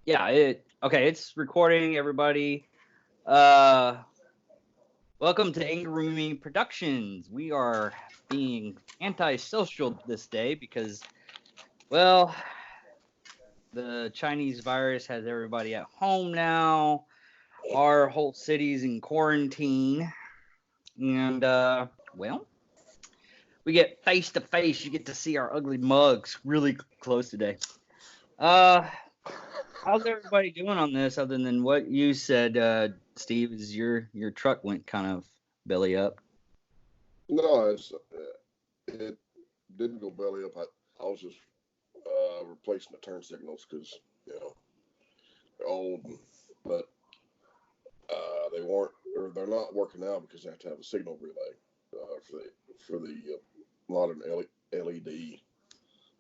Okay, it's recording, everybody. Uh Welcome to Anger Rooming Productions. We are being antisocial this day because, well, the Chinese virus has everybody at home now. Our whole city's in quarantine. And well, we get face to face. You get to see our ugly mugs really close today. Uh How's everybody doing on this other than what you said, Steve, is your truck went kind of belly up? No, it didn't go belly up. I was just replacing the turn signals because they're old, but they weren't or they're not working now because they have to have a signal relay for the modern LED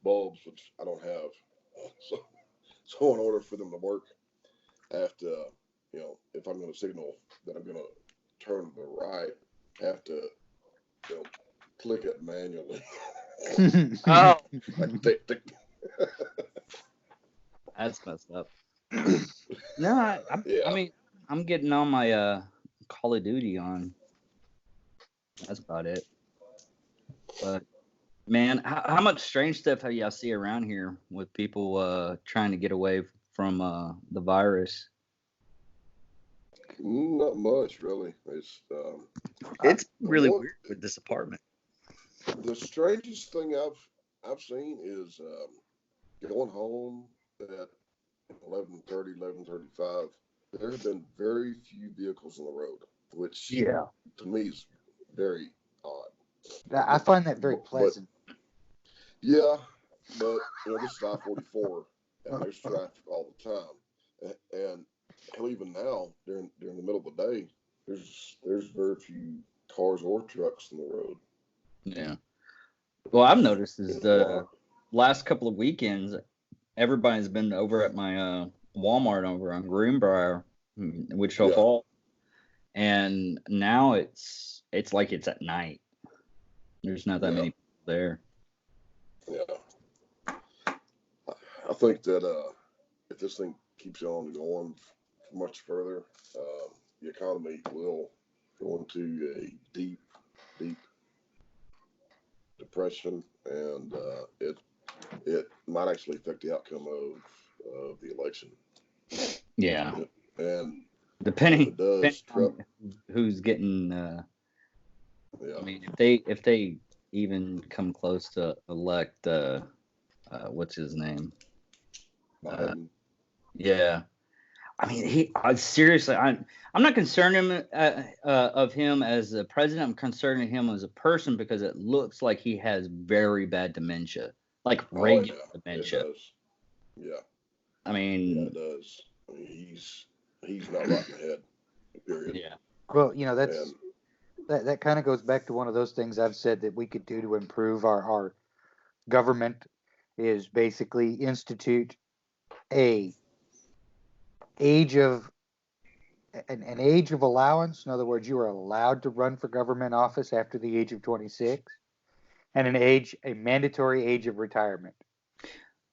bulbs, which I don't have. So, so in order for them to work, I have to, if I'm going to signal that I'm going to turn to the right, I have to, you know, click it manually. Oh, Like, tick, tick. that's messed up. No, I Yeah. mean, I'm getting on my Call of Duty on. That's about it. But man, how much strange stuff have y'all see around here with people trying to get away from the virus? Not much, really. It's The really one, weird with this apartment. the strangest thing I've seen is going home at 11:30, 11:35. There have been very few vehicles on the road, which Yeah. to me is very odd. I find that very But pleasant. yeah, but this is I-44, and there's traffic all the time, and hell, even now during the middle of the day, there's very few cars or trucks on the road. Yeah. Well, I've noticed is It's a the lot. last couple of weekends, everybody's been over at my Walmart over on Greenbrier, Wichita Yeah, Falls, and now it's like it's at night. There's not that yeah, many people there. yeah. I think that if this thing keeps on going much further, the economy will go into a deep, deep depression, and it might actually affect the outcome of the election. Yeah, And if depending it does, depending Trump, on who's getting. I yeah, mean, if they even come close to elect what's his name? Uh, Biden, yeah. I mean, seriously, I'm not concerned of him as a president. I'm concerned of him as a person because it looks like he has very bad dementia, like oh regular yeah, it dementia. does. Yeah, I yeah, mean, it does. I mean, he's not right in the head. Period. yeah, Well, And that kind of goes back to one of those things I've said that we could do to improve our government is basically institute a age of an age of allowance. In other words, you are allowed to run for government office after the age of 26, and a mandatory age of retirement.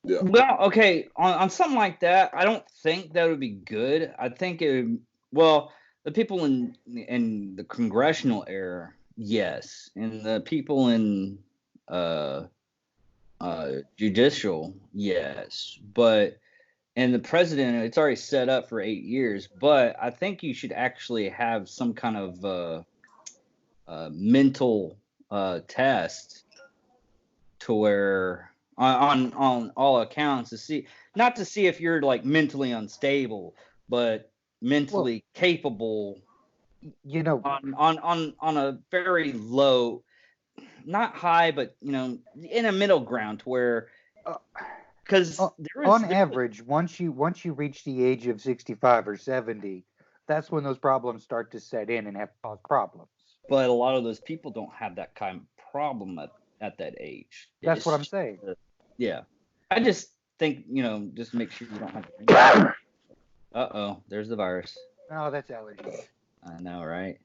yeah, well, okay, on something like that, I don't think that would be good. I think well, the people in the congressional era, yes, and the people in uh judicial, yes, but and the president, it's already set up for 8 years. But I think you should actually have some kind of mental test to where on all accounts to see, not to see if you're like mentally unstable, but Well, mentally capable you know, on a very low, not high, but in a middle ground to where, uh, because on average, once you reach the age of 65 or 70, that's when those problems start to set in and have cause problems. but a lot of those people don't have that kind of problem at that age. That's what It's I'm just, saying. yeah. I just think, just make sure you don't have. Uh-oh, there's the virus. No, that's allergies. I know, right?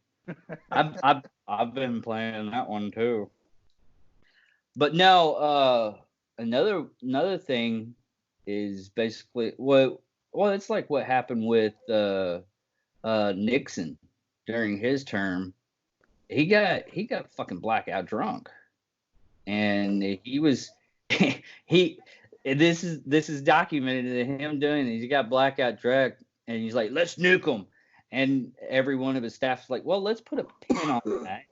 I've been playing that one too. But no, another thing is basically what. Well, it's like what happened with Nixon during his term. He got fucking blackout drunk, and he was he. This is documented him doing it. He got blackout drunk, and he's like, "Let's nuke them," and every one of his staff's like, "Well, let's put a pin on that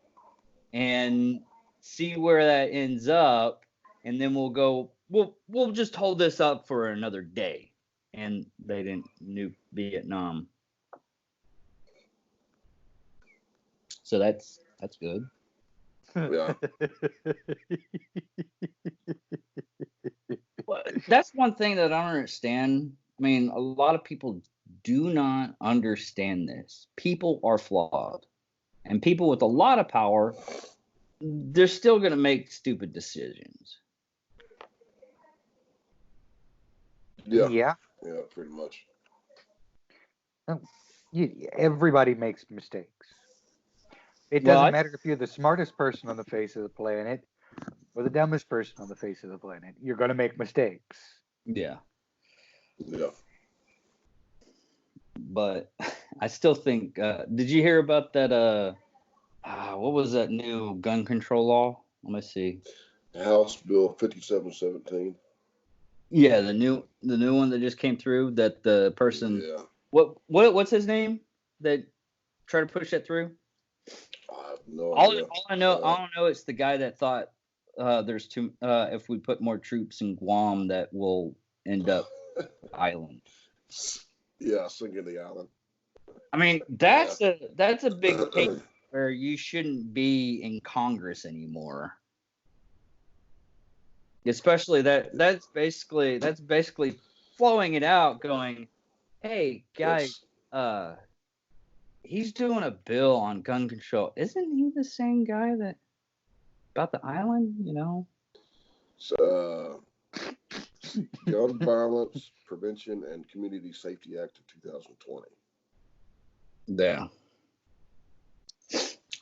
and see where that ends up, and then we'll go. We'll just hold this up for another day." And they didn't nuke Vietnam, so that's good. Yeah. Well, that's one thing that I don't understand. I mean, a lot of people do not understand this. People are flawed, and people with a lot of power, they're still going to make stupid decisions. Yeah. Yeah. Yeah. Pretty much. Everybody makes mistakes. It Well, doesn't matter if you're the smartest person on the face of the planet or the dumbest person on the face of the planet. You're going to make mistakes. yeah, Yeah. but I still think. Did you hear about that? What was that new gun control law? Let me see. House Bill 5717. Yeah, the new one that just came through. That the person. Yeah. What's his name? That tried to push that through. I have no All idea. I know it's the guy that thought there's too if we put more troops in Guam that will end up island. Yeah, sinking the island. I mean that's a big case where you shouldn't be in Congress anymore. Especially that's basically flowing it out, going, hey guys, It's, he's doing a bill on gun control. Isn't he the same guy that about the island? Gun Violence Prevention and Community Safety Act of 2020. Yeah.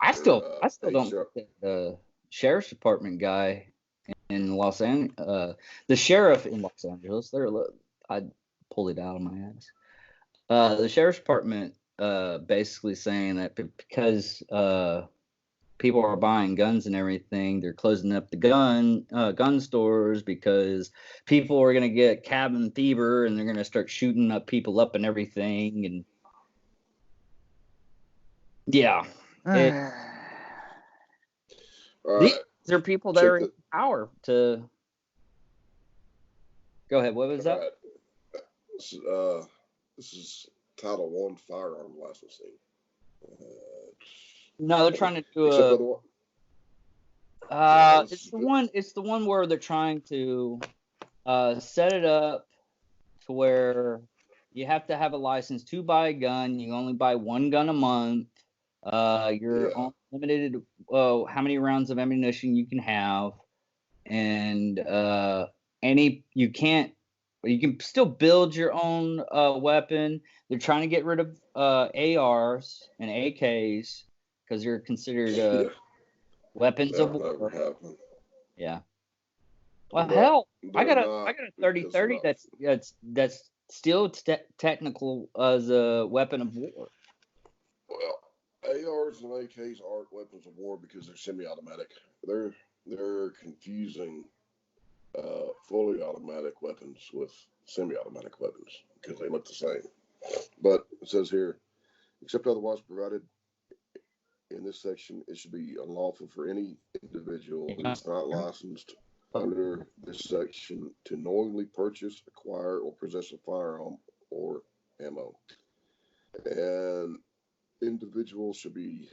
I still don't Sharp. think that the sheriff's department guy in Los Angeles, the sheriff in Los Angeles, I pulled it out of my ass. The sheriff's department basically saying that because people are buying guns and everything, they're closing up the gun stores because people are gonna get cabin fever and they're gonna start shooting up people up and everything. And yeah, these are people that are in power to. Go ahead. What was that? Right. This is Title I firearm licensing. No, they're trying to do it's the one where they're trying to set it up to where you have to have a license to buy a gun. You only buy one gun a month. You're limited to how many rounds of ammunition you can have, and you can still build your own weapon. They're trying to get rid of ARs and AKs because they're considered weapons of war. Yeah. Well, hell, I got a 30-30 that's still technical as a weapon of war. Well, ARs and AKs aren't weapons of war because they're semi-automatic. They're confusing fully automatic weapons with semi-automatic weapons because they look the same. But it says here, except otherwise provided in this section, it should be unlawful for any individual who is not licensed under this section to knowingly purchase, acquire, or possess a firearm or ammo. And individuals should be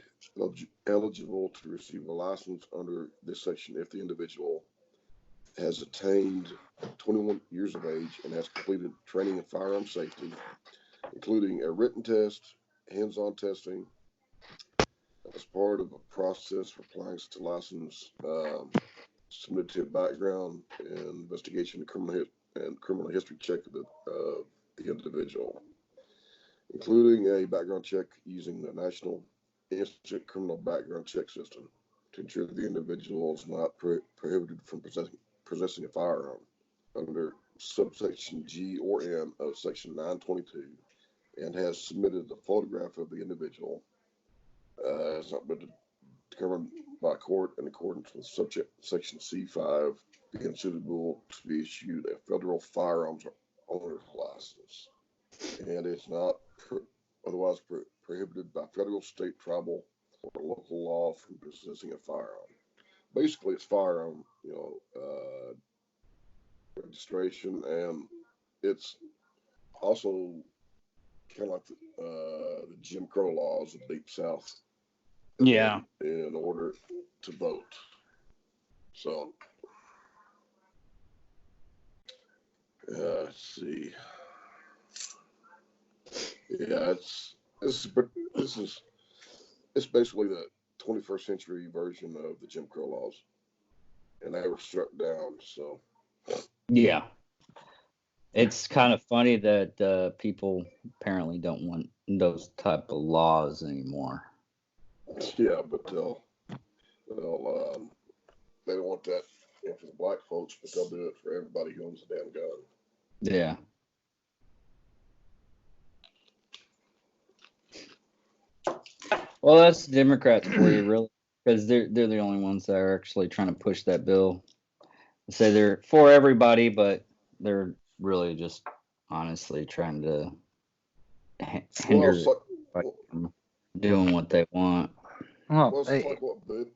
eligible to receive a license under this section if the individual has attained 21 years of age and has completed training in firearm safety, including a written test, hands-on testing, as part of a process for applying such a license, submitted to a background and investigation and criminal history check of the individual, including a background check using the National Instant Criminal Background Check System to ensure that the individual is not prohibited from possessing a firearm under subsection G or N of section 922 and has submitted a photograph of the individual, has not been determined by court in accordance with subject section C5 being suitable to be issued a federal firearms owner's license, and it's not otherwise prohibited by federal, state, tribal, or local law from possessing a firearm. Basically, it's firearm, registration, and it's also kind of like the Jim Crow laws of the Deep South. Yeah. In order to vote. So, let's see. Yeah, it's basically the 21st century version of the Jim Crow laws, and they were struck down. So, yeah, it's kind of funny that people apparently don't want those type of laws anymore. Yeah, but they don't want that for the black folks, but they'll do it for everybody who owns a damn gun. Yeah. Well, that's Democrats for you, really, because they're the only ones that are actually trying to push that bill. They say they're for everybody, but they're really just honestly trying to hinder from doing what they want. Well, Well,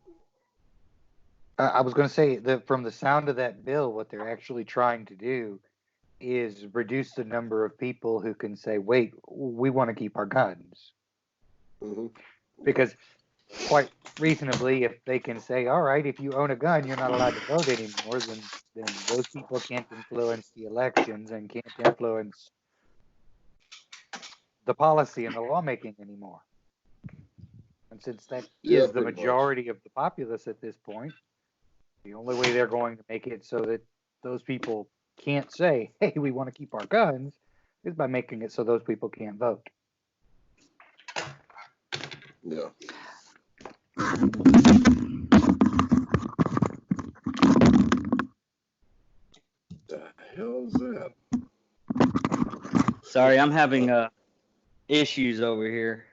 I was going to say that from the sound of that bill, what they're actually trying to do is reduce the number of people who can say, wait, we want to keep our guns. Mm-hmm. Because quite reasonably, if they can say, all right, if you own a gun, you're not allowed to vote anymore, then those people can't influence the elections and can't influence the policy and the lawmaking anymore. And since that is the majority of the populace at this point, the only way they're going to make it so that those people can't say, hey, we want to keep our guns, is by making it so those people can't vote. Yeah. The hell is that? Sorry, I'm having issues over here.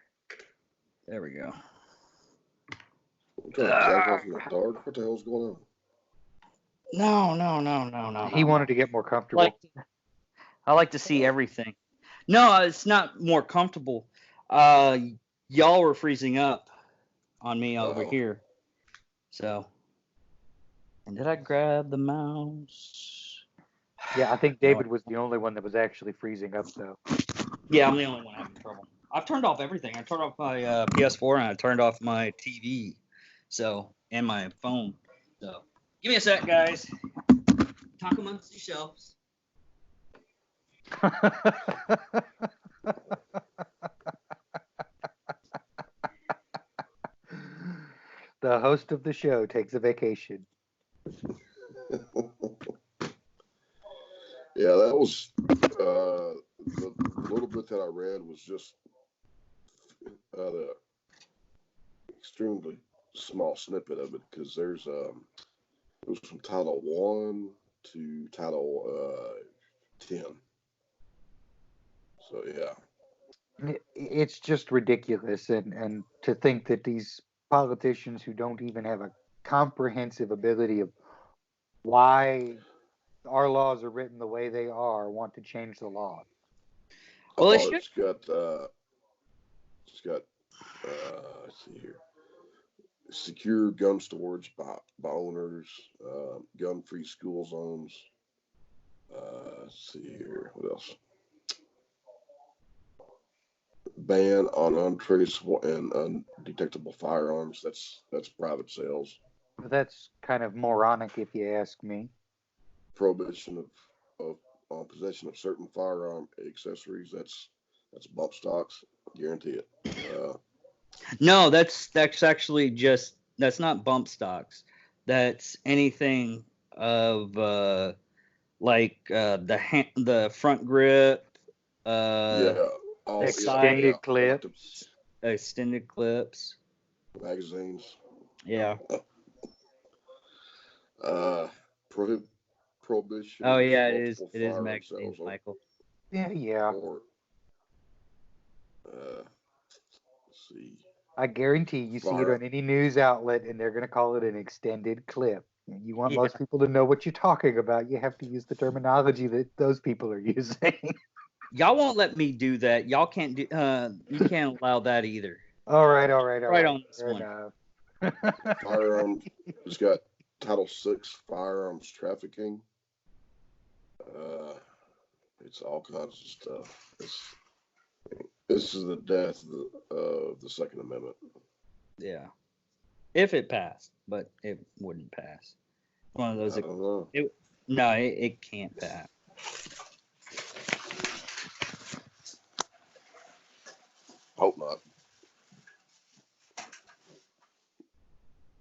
There we go. What the hell's going on? No. He wanted to get more comfortable. I like to see everything. No, it's not more comfortable. Y'all were freezing up on me over here. So, and did I grab the mouse? Yeah, I think David was the only one that was actually freezing up, though. Yeah, I'm the only one having trouble. I've turned off everything. I turned off my PS4 and I turned off my TV, and my phone. So, give me a sec, guys. Talk amongst yourselves. The host of the show takes a vacation. Yeah, that was the little bit that I read was just the extremely small snippet of it, because there's it was from Title 1 to Title 10. So yeah, it's just ridiculous, and to think that these politicians who don't even have a comprehensive ability of why our laws are written the way they are want to change the law. Well, it's got let's see here, secure gun storage by owners, gun-free school zones. Let's see here, what else? Ban on untraceable and undetectable firearms. That's private sales. That's kind of moronic, if you ask me. Prohibition of on possession of certain firearm accessories. That's bump stocks. Guarantee it. No, that's actually just, that's not bump stocks. That's anything of like the front grip. Extended clips. Extended clips. Magazines. Yeah. prohibition. Oh yeah, it is. multiple It is firearm magazines, sales, or, Michael. Yeah. or let's see, I guarantee you see it fire. on any news outlet and they're going to call it an extended clip. And you want Yeah. most people to know what you're talking about, you have to use the terminology that those people are using. Y'all won't let me do that. Y'all can't do. You can't allow that either. all right. Right on this Fair one. enough. Firearms. It's got Title VI firearms trafficking. It's all kinds of stuff. This is the death of the Second Amendment. Yeah. If it passed, but it wouldn't pass. One of I those. don't know. No, it can't pass. Hope not.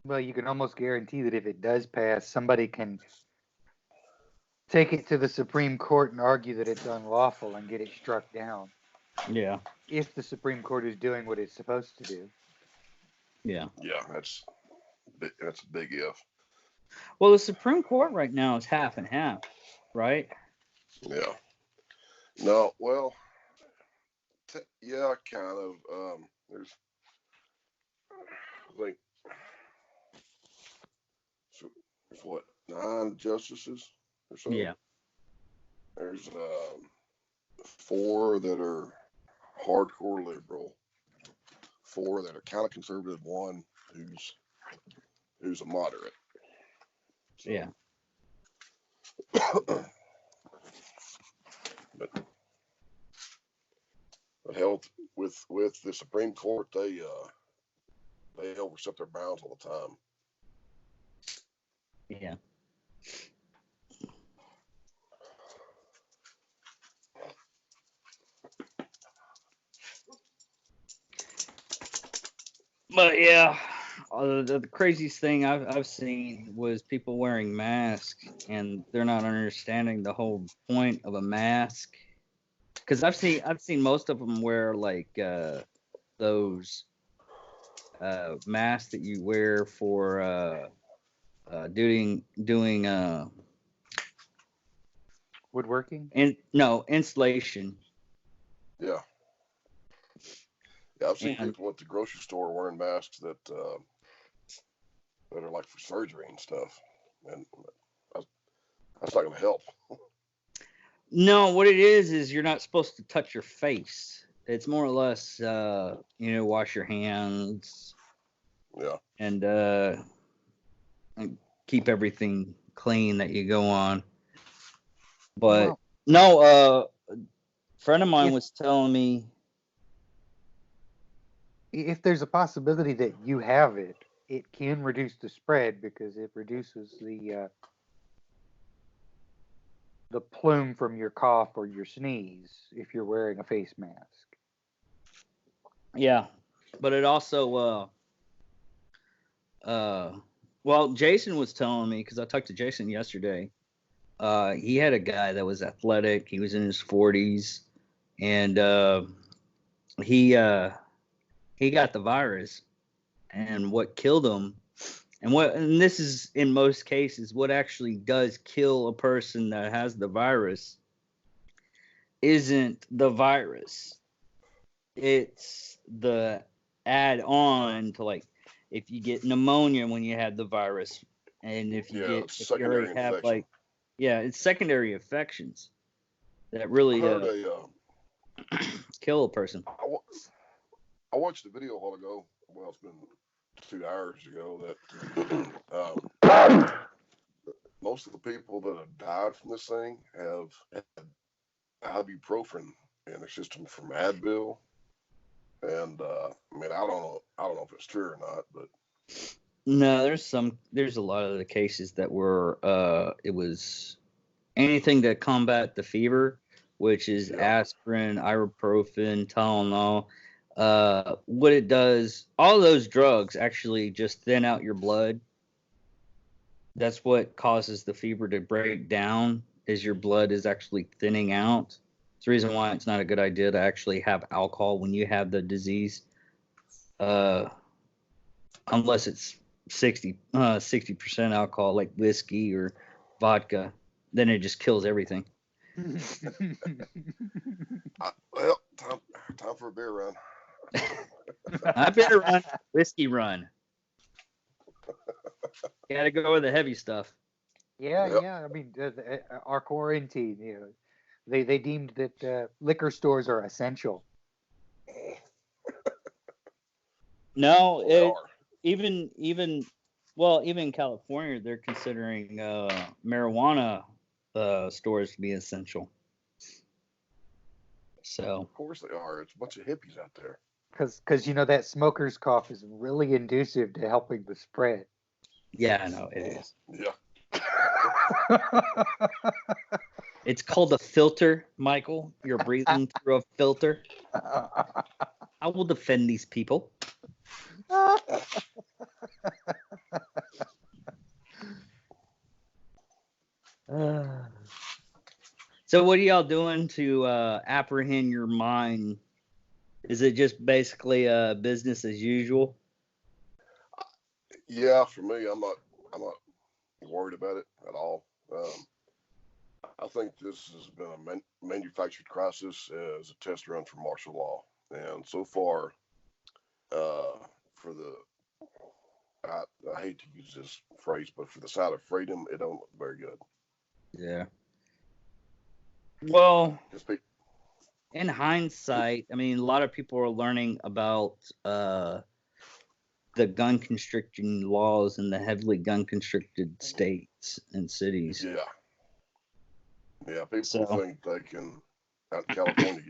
Well, you can almost guarantee that if it does pass, somebody can take it to the Supreme Court and argue that it's unlawful and get it struck down. Yeah. If the Supreme Court is doing what it's supposed to do. Yeah. Yeah, that's a big if. Well, the Supreme Court right now is half and half, right? Yeah. No, well, yeah, kind of. There's, I think, there's what, 9 justices or so. Yeah. There's 4 that are hardcore liberal, 4 that are kind of conservative, 1 who's a moderate. So, Yeah. but hell, with the Supreme Court, they overstep their bounds all the time. Yeah. But yeah, the craziest thing I've seen was people wearing masks, and they're not understanding the whole point of a mask. Because I've seen most of them wear like those masks that you wear for doing Woodworking? installation. Yeah. Yeah, I've seen And people at the grocery store wearing masks that are like for surgery and stuff, and that's not going to help. no, what it is you're not supposed to touch your face. It's more or less, wash your hands Yeah. and keep everything clean that you go on. But Well, no, a friend of mine If- was telling me, if there's a possibility that you have it, it can reduce the spread because it reduces the plume from your cough or your sneeze if you're wearing a face mask. yeah, but it also, well, Jason was telling me, because I talked to Jason yesterday. He had a guy that was athletic. He was in his 40s, and he got the virus, and what killed him, and this is in most cases what actually does kill a person that has the virus isn't the virus. It's the add on to, like, if you get pneumonia when you have the virus, and if you already secondary have infection. it's secondary infections that I really heard kill a person. I watched a video a while ago. Well, it's been 2 hours ago that most of the people that have died from this thing have had ibuprofen in their system from Advil, and I mean, I don't know if it's true or not, but No, there's a lot of the cases that were it was anything to combat the fever, which is aspirin, ibuprofen, Tylenol. What it does, all those drugs actually just thin out your blood. That's what causes the fever to break down, is your blood is actually thinning out. It's the reason why it's not a good idea to actually have alcohol when you have the disease, unless it's 60% alcohol, like whiskey or vodka. then it just kills everything. Well, time for a beer run. I better run whiskey run. Gotta go with the heavy stuff. Yeah, Yep. yeah. I mean, our quarantine, you know, they deemed that liquor stores are essential. No, They it, are. even in California, they're considering marijuana stores to be essential. So Of course they are. It's a bunch of hippies out there. Because you know that smoker's cough is really inducive to helping the spread. yeah, I know it is. Yeah. It's called a filter, Michael. You're breathing through a filter. I will defend these people. So what are y'all doing to apprehend your mind? Is it just basically business as usual? Yeah, for me, I'm not worried about it at all. I think this has been a manufactured crisis as a test run for martial law, and so far, for the I hate to use this phrase, but for the side of freedom, it don't look very good. Yeah. Well, Just be, in hindsight, I mean, a lot of people are learning about the gun constricting laws in the heavily gun constricted states and cities. yeah, people So- think they can out in California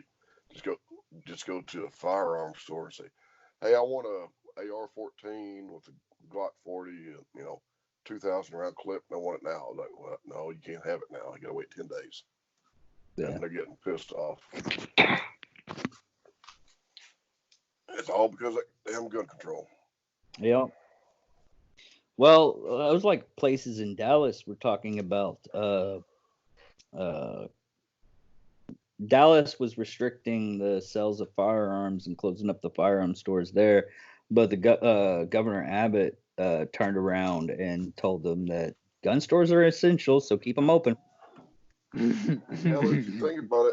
just go to a firearms store and say, "Hey, I want a AR-14 with a Glock 40, you know, 2,000 round clip, and I want it now." Like, well, no, you can't have it now. You gotta wait 10 days. Yeah. And they're getting pissed off. It's all because of damn gun control. Yeah. Well, I was like places in Dallas we're talking about. Dallas was restricting the sales of firearms and closing up the firearm stores there, but the Governor Abbott turned around and told them that gun stores are essential, so keep them open. Hell, if you think about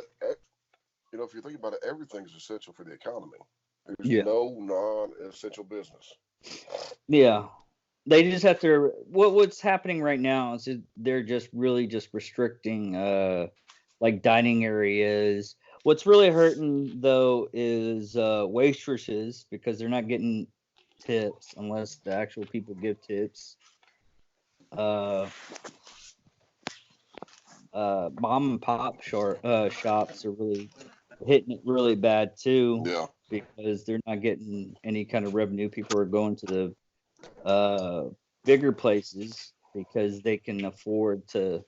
it, everything's essential for the economy. There's Yeah. no non-essential business. Yeah. They just have to. What's happening right now is they're just really just restricting like dining areas. What's really hurting though is waitresses because they're not getting tips unless the actual people give tips. Mom and pop shops are really hitting it really bad too Yeah. because they're not getting any kind of revenue. People are going to the bigger places because they can afford to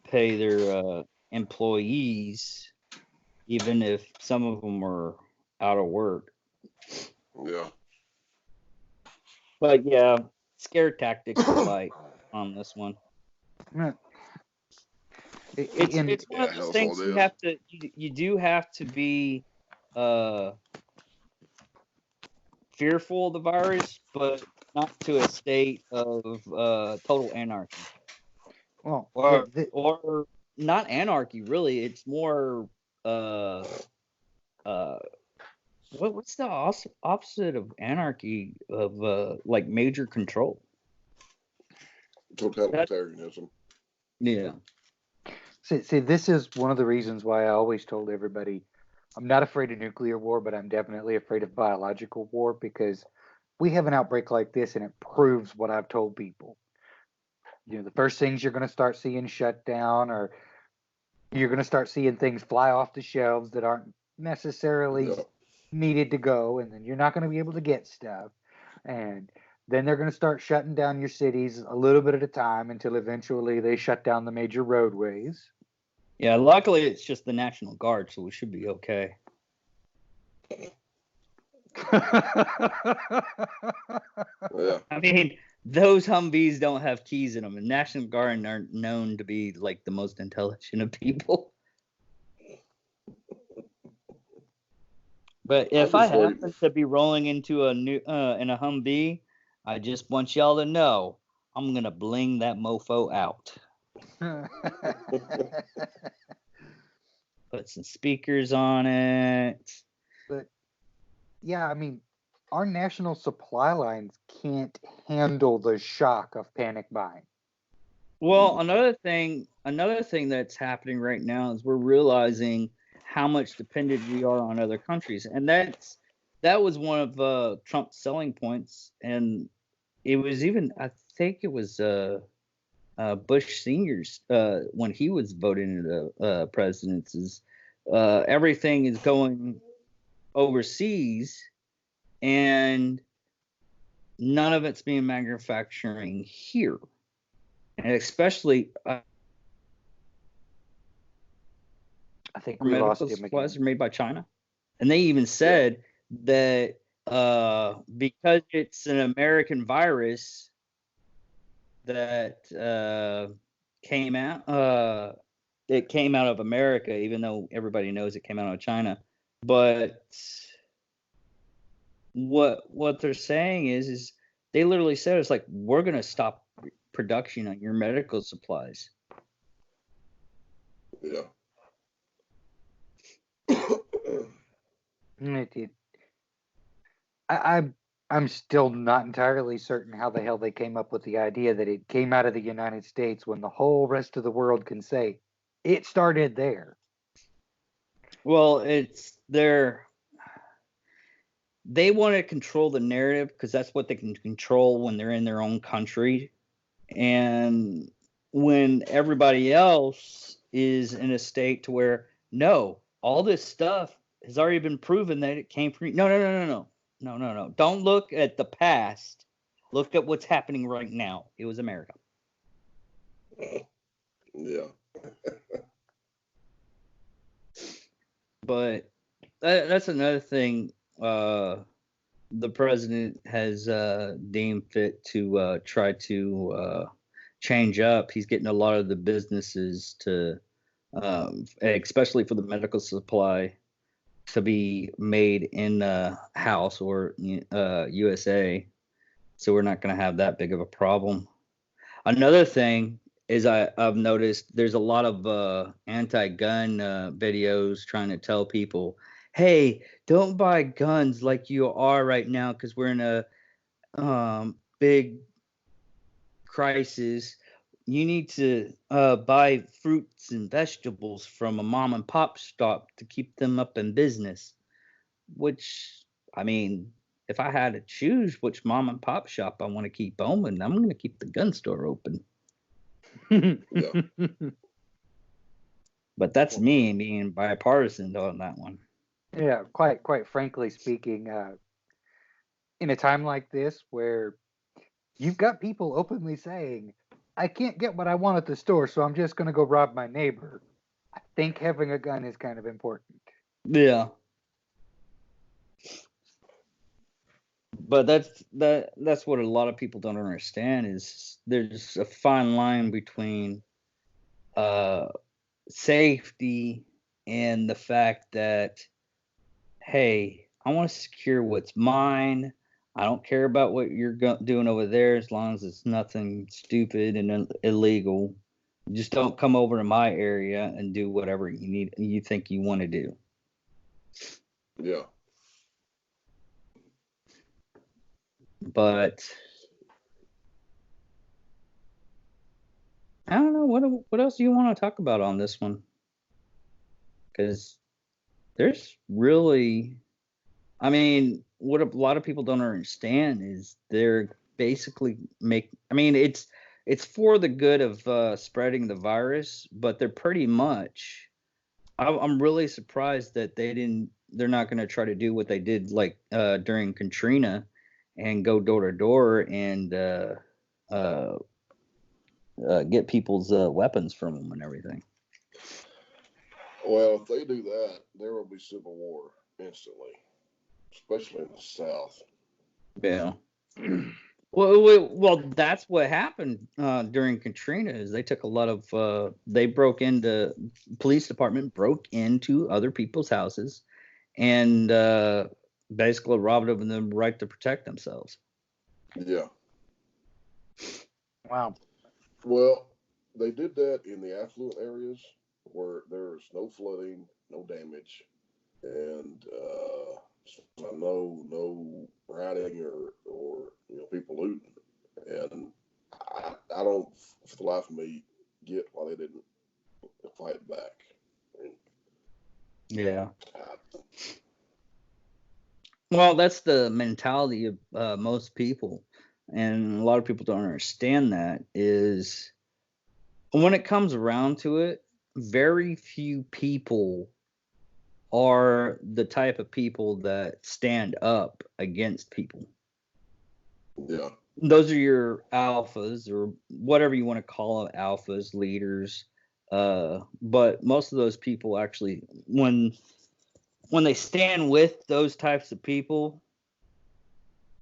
pay their employees, even if some of them are out of work. Yeah. But yeah, scare tactics are light on this one. It's one of those things you have to you do have to be fearful of the virus, but not to a state of total anarchy. Well, or not anarchy, really. It's more what's the opposite of anarchy of like major control? Totalitarianism. Yeah. See, this is one of the reasons why I always told everybody I'm not afraid of nuclear war, but I'm definitely afraid of biological war because we have an outbreak like this and it proves what I've told people. You know, the first things you're going to start seeing shut down, or you're going to start seeing things fly off the shelves that aren't necessarily needed to go, and then you're not going to be able to get stuff. And then they're going to start shutting down your cities a little bit at a time until eventually they shut down the major roadways. Yeah, luckily it's just the National Guard, so we should be okay. Yeah. I mean, those Humvees don't have keys in them, and National Guard aren't known to be like the most intelligent of people. But if I happen to be rolling into a new in a Humvee, I just want y'all to know I'm gonna bling that mofo out. Put some speakers on it. But yeah, I mean, our national supply lines can't handle the shock of panic buying. Well, another thing that's happening right now is we're realizing how much dependent we are on other countries, and that was one of Trump's selling points, and it was even, I think it was Bush Senior's when he was voting into presidents, is everything is going overseas, and none of it's being manufacturing here. And especially I think we medical lost him supplies again. are made by China. And they even said that because it's an American virus that came out, it came out of America, even though everybody knows it came out of China. But what they're saying is they literally said, it's like, we're going to stop production on your medical supplies. Yeah. I'm still not entirely certain how the hell they came up with the idea that it came out of the United States when the whole rest of the world can say it started there. Well, they want to control the narrative because that's what they can control when they're in their own country. And when everybody else is in a state to where, no, all this stuff has already been proven that it came from. No. Don't look at the past. Look at what's happening right now. It was America. Yeah. But that's another thing the president has deemed fit to try to change up. He's getting a lot of the businesses to, especially for the medical supply, to be made in the house or USA. So we're not going to have that big of a problem. Another thing is I've noticed there's a lot of anti-gun videos trying to tell people, hey, don't buy guns like you are right now because we're in a big crisis. You need to buy fruits and vegetables from a mom and pop shop to keep them up in business. Which, I mean, if I had to choose which mom and pop shop I want to keep open, I'm going to keep the gun store open. Yeah. But that's me being bipartisan on that one. Yeah, quite frankly speaking, in a time like this where you've got people openly saying, I can't get what I want at the store, so I'm just going to go rob my neighbor, I think having a gun is kind of important. Yeah. But that's what a lot of people don't understand is there's a fine line between safety and the fact that, hey, I want to secure what's mine. I don't care about what you're doing over there as long as it's nothing stupid and illegal. Just don't come over to my area and do whatever you think you want to do. Yeah. But I don't know what else do you want to talk about on this one? Because there's really, I mean, what a lot of people don't understand is they're basically it's for the good of spreading the virus, but they're pretty much. I'm really surprised that they're not going to try to do what they did like during Katrina and go door to door and get people's weapons from them and everything. Well, if they do that, there will be civil war instantly, especially in the South. Yeah. Well, that's what happened during Katrina. Is they took a lot of they broke into police department broke into other people's houses and basically robbed them the right to protect themselves. Yeah. Wow. Well, they did that in the affluent areas where there's no flooding, no damage, and so no rioting or people looting. And I don't, for the life of me, get why they didn't fight back. I mean, Yeah. Well, that's the mentality of most people, and a lot of people don't understand that. Is when it comes around to it, very few people are the type of people that stand up against people. Yeah. Those are your alphas, or whatever you want to call it, alphas, leaders. But most of those people actually, when they stand with those types of people,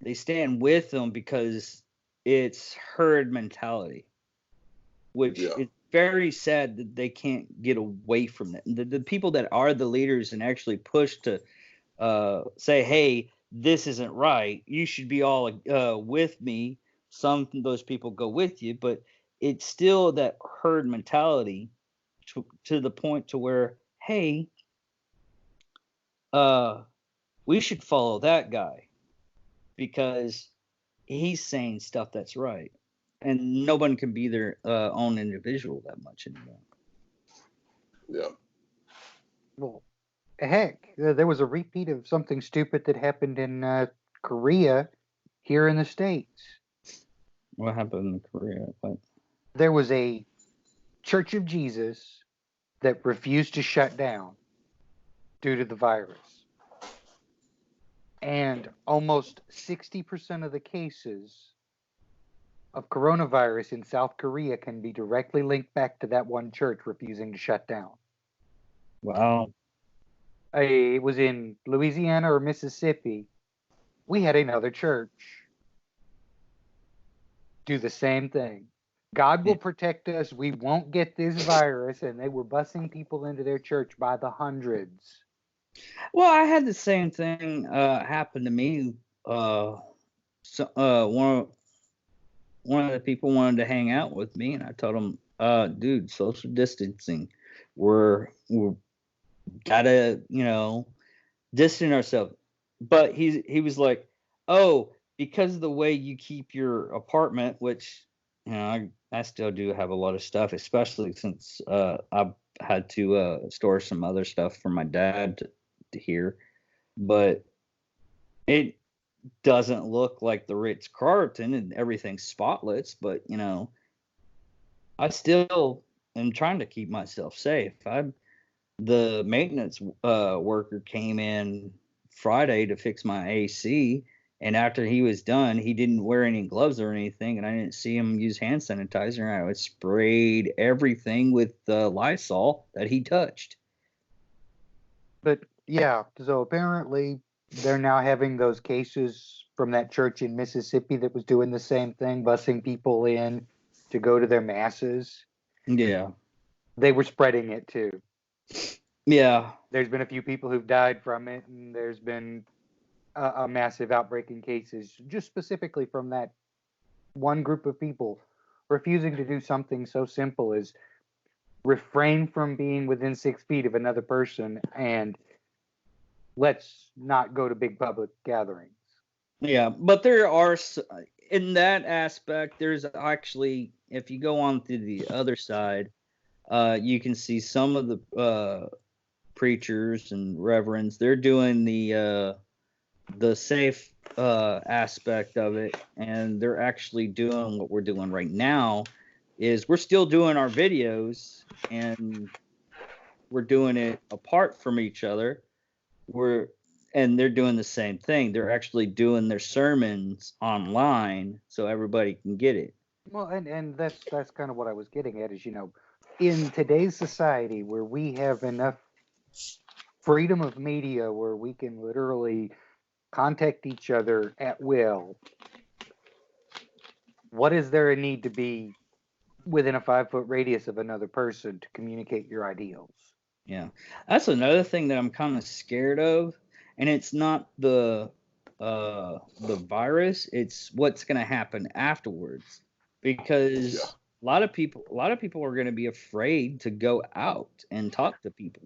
they stand with them because it's herd mentality, which Yeah. is very sad that they can't get away from that. The people that are the leaders and actually push to say, hey, this isn't right, you should be all with me. Some of those people go with you, but it's still that herd mentality to the point to where, hey, we should follow that guy because he's saying stuff that's right, and no one can be their own individual that much anymore. Yeah. Well, heck, there was a repeat of something stupid that happened in Korea here in the States. What happened in Korea? What? There was a Church of Jesus that refused to shut down due to the virus. And almost 60% of the cases of coronavirus in South Korea can be directly linked back to that one church refusing to shut down. Wow. It was in Louisiana or Mississippi. We had another church do the same thing. God will protect us. We won't get this virus. And they were busing people into their church by the hundreds. Well, I had the same thing happen to me. One of the people wanted to hang out with me, and I told him, dude, social distancing. We're gotta, distance ourselves. But he was like, oh, because of the way you keep your apartment, which I still do have a lot of stuff, especially since I've had to store some other stuff for my dad to hear, but it doesn't look like the Ritz Carlton and everything's spotless. But I still am trying to keep myself safe. The maintenance worker came in Friday to fix my AC, and after he was done, he didn't wear any gloves or anything, and I didn't see him use hand sanitizer. And I sprayed everything with Lysol that he touched. But yeah, so apparently they're now having those cases from that church in Mississippi that was doing the same thing, busing people in to go to their masses. Yeah. They were spreading it too. Yeah. There's been a few people who've died from it, and there's been a massive outbreak in cases just specifically from that one group of people refusing to do something so simple as refrain from being within 6 feet of another person and let's not go to big public gatherings. Yeah, but there are, in that aspect, there's actually, if you go on to the other side, you can see some of the preachers and reverends, they're doing the safe aspect of it, and they're actually doing what we're doing right now, is we're still doing our videos, and we're doing it apart from each other. And they're doing the same thing. They're actually doing their sermons online so everybody can get it. Well, and that's kind of what I was getting at is, in today's society where we have enough freedom of media where we can literally contact each other at will, what is there a need to be within a 5-foot radius of another person to communicate your ideals? Yeah, that's another thing that I'm kind of scared of, and it's not the virus; it's what's going to happen afterwards. Because lot of people are going to be afraid to go out and talk to people.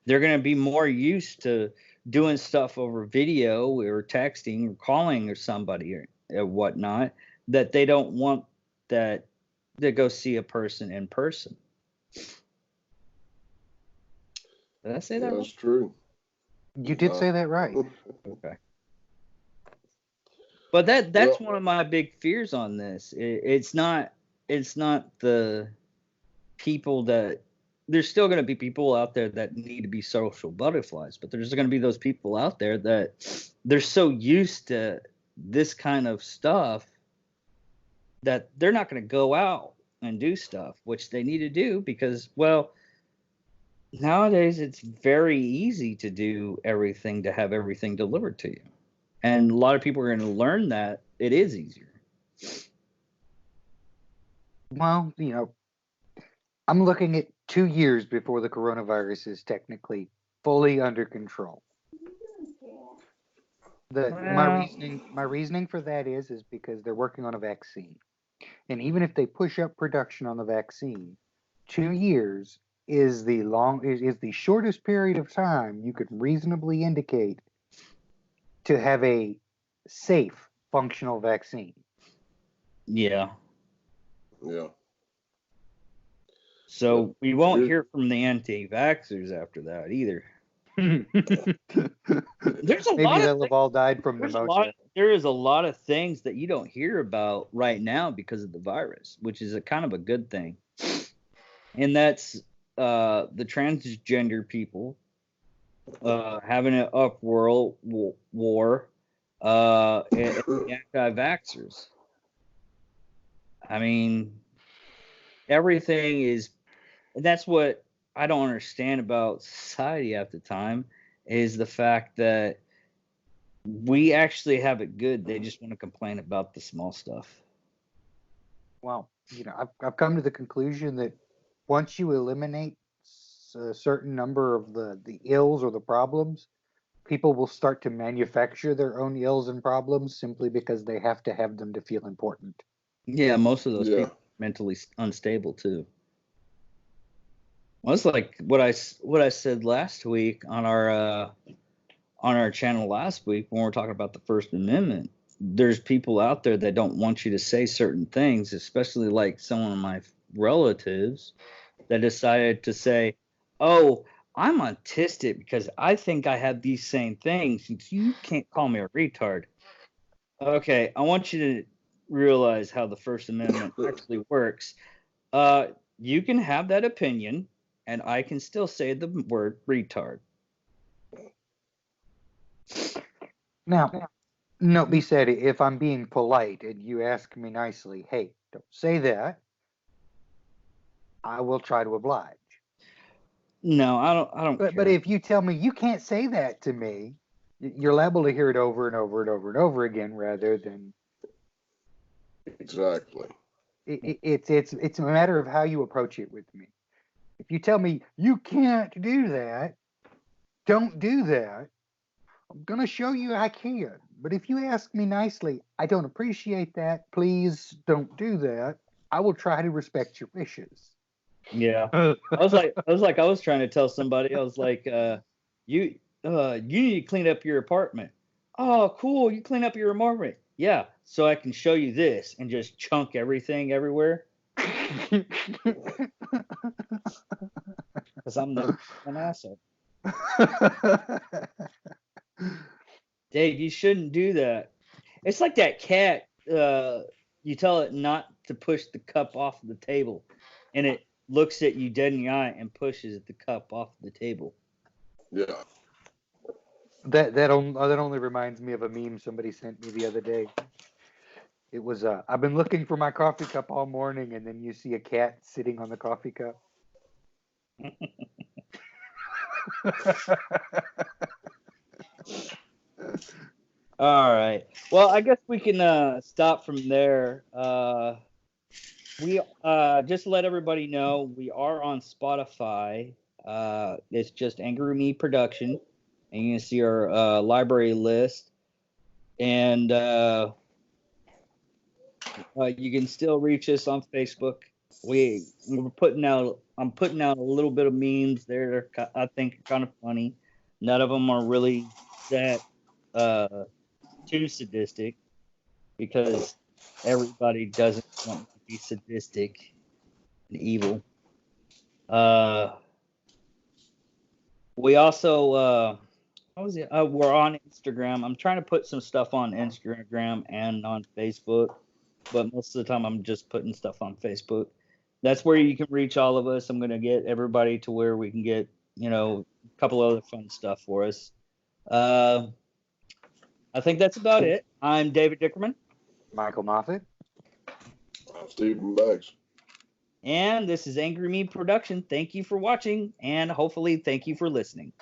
They're going to be more used to doing stuff over video or texting or calling or somebody or whatnot, that they don't want that to go see a person in person. Did I say that? That's true. You did say that right. Okay. But that's one of my big fears on this. It's not the people that there's still going to be people out there that need to be social butterflies, but there's going to be those people out there that they're so used to this kind of stuff that they're not going to go out and do stuff, which they need to do because, well, nowadays it's very easy to do everything, to have everything delivered to you. And a lot of people are going to learn that it is easier. Well, I'm looking at 2 years before the coronavirus is technically fully under control. My reasoning for that is because they're working on a vaccine. And even if they push up production on the vaccine, 2 years is the shortest period of time you could reasonably indicate to have a safe, functional vaccine. Yeah. Yeah. So we won't hear from the anti-vaxxers after that either. There's a Maybe lot they'll have all died from pneumonia. There is a lot of things that you don't hear about right now because of the virus, which is a kind of a good thing. And that's the transgender people having an upworld war, and the anti-vaxxers. I mean, everything is, and that's what I don't understand about society half the time, is the fact that we actually have it good. They just want to complain about the small stuff. Well, I've come to the conclusion that once you eliminate a certain number of the ills or the problems, people will start to manufacture their own ills and problems simply because they have to have them to feel important. Yeah, most of those people are mentally unstable too. Well, it's like what I said last week on our channel last week when we were talking about the First Amendment. There's people out there that don't want you to say certain things, especially like some of my relatives that decided to say, "Oh, I'm autistic because I think I have these same things. You can't call me a retard." Okay, I want you to realize how the First Amendment actually works. You can have that opinion, and I can still say the word retard. Now, no, be said, if I'm being polite and you ask me nicely, hey, don't say that, I will try to oblige. No, I don't. But if you tell me you can't say that to me, you're liable to hear it over and over and over and over again, rather than. Exactly. It's a matter of how you approach it with me. If you tell me you can't do that, don't do that, I'm gonna show you I can. But if you ask me nicely, I don't appreciate that, please don't do that, I will try to respect your wishes. Yeah. I was trying to tell somebody, I was like, you need to clean up your apartment. Oh, cool, you clean up your apartment. Yeah, so I can show you this, and just chunk everything everywhere. Because I'm an asshole. Dave, you shouldn't do that. It's like that cat. You tell it not to push the cup off the table, and it looks at you dead in the eye and pushes the cup off the table. Yeah. That only reminds me of a meme somebody sent me the other day. It was I've been looking for my coffee cup all morning, and then you see a cat sitting on the coffee cup. All right. Well, I guess we can stop from there. We just to let everybody know, we are on Spotify. It's just Angry Me Production, and you can see our library list. And you can still reach us on Facebook we're putting out. I'm putting out a little bit of memes there. I think are kind of funny. None of them are really that too sadistic because everybody doesn't want to be sadistic and evil. We also what was it? We're on Instagram. I'm trying to put some stuff on Instagram and on Facebook, but most of the time I'm just putting stuff on Facebook. That's where you can reach all of us. I'm gonna get everybody to where we can get, a couple other fun stuff for us. Uh, I think that's about it. I'm David Dickerman, Michael Moffat. Stephen Banks. and this is Angry Me Production. Thank you for watching, and hopefully thank you for listening.